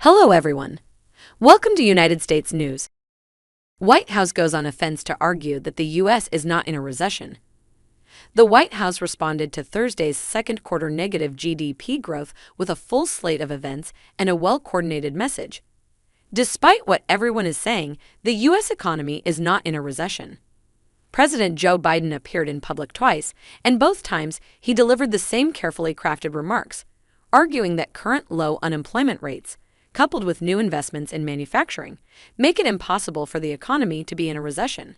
Hello, everyone. Welcome to United States News. White House goes on offense to argue that the U.S. is not in a recession. The White House responded to Thursday's second quarter negative GDP growth with a full slate of events and a well-coordinated message. Despite what everyone is saying, the U.S. economy is not in a recession. President Joe Biden appeared in public twice, and both times he delivered the same carefully crafted remarks, arguing that current low unemployment rates, coupled with new investments in manufacturing, make it impossible for the economy to be in a recession.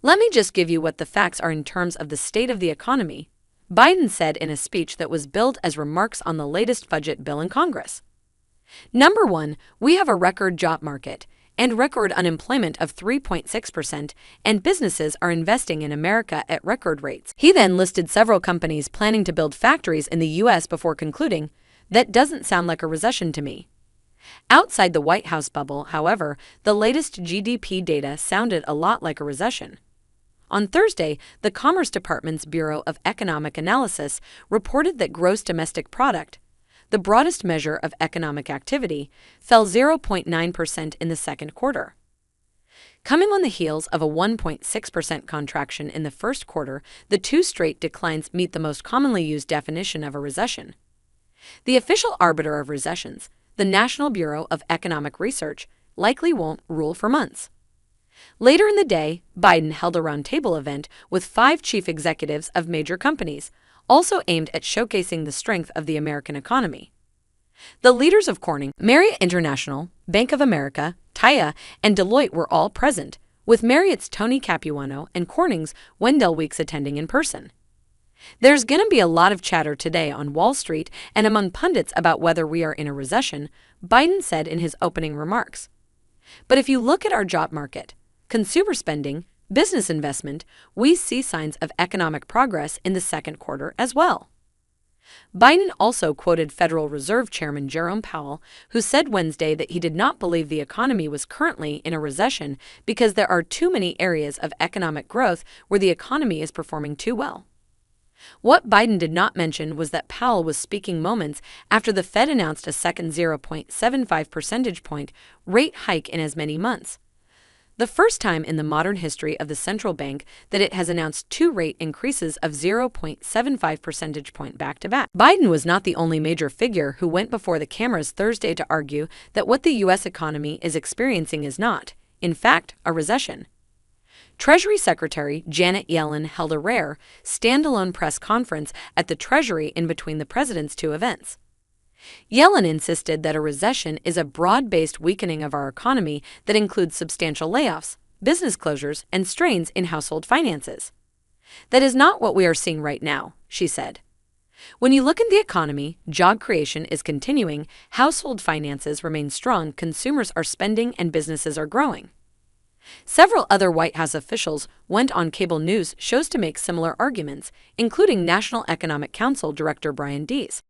Let me just give you what the facts are in terms of the state of the economy, Biden said in a speech that was billed as remarks on the latest budget bill in Congress. Number one, we have a record job market and record unemployment of 3.6%, and businesses are investing in America at record rates. He then listed several companies planning to build factories in the U.S. before concluding, "That doesn't sound like a recession to me." Outside the White House bubble, however, the latest GDP data sounded a lot like a recession. On Thursday, the Commerce Department's Bureau of Economic Analysis reported that gross domestic product, the broadest measure of economic activity, fell 0.9% in the second quarter. Coming on the heels of a 1.6% contraction in the first quarter, the two straight declines meet the most commonly used definition of a recession. The official arbiter of recessions, the National Bureau of Economic Research, likely won't rule for months. Later in the day, Biden held a roundtable event with 5 chief executives of major companies, also aimed at showcasing the strength of the American economy. The leaders of Corning, Marriott International, Bank of America, Taya, and Deloitte were all present, with Marriott's Tony Capuano and Corning's Wendell Weeks attending in person. There's going to be a lot of chatter today on Wall Street and among pundits about whether we are in a recession, Biden said in his opening remarks. But if you look at our job market, consumer spending, business investment, we see signs of economic progress in the second quarter as well. Biden also quoted Federal Reserve Chairman Jerome Powell, who said Wednesday that he did not believe the economy was currently in a recession because there are too many areas of economic growth where the economy is performing too well. What Biden did not mention was that Powell was speaking moments after the Fed announced a second 0.75 percentage point rate hike in as many months. The first time in the modern history of the central bank that it has announced 2 rate increases of 0.75 percentage point back-to-back. Biden was not the only major figure who went before the cameras Thursday to argue that what the U.S. economy is experiencing is not, in fact, a recession. Treasury Secretary Janet Yellen held a rare, standalone press conference at the Treasury in between the president's 2 events. Yellen insisted that a recession is a broad-based weakening of our economy that includes substantial layoffs, business closures, and strains in household finances. That is not what we are seeing right now, she said. When you look at the economy, job creation is continuing, household finances remain strong, consumers are spending, and businesses are growing. Several other White House officials went on cable news shows to make similar arguments, including National Economic Council Director Brian Deese.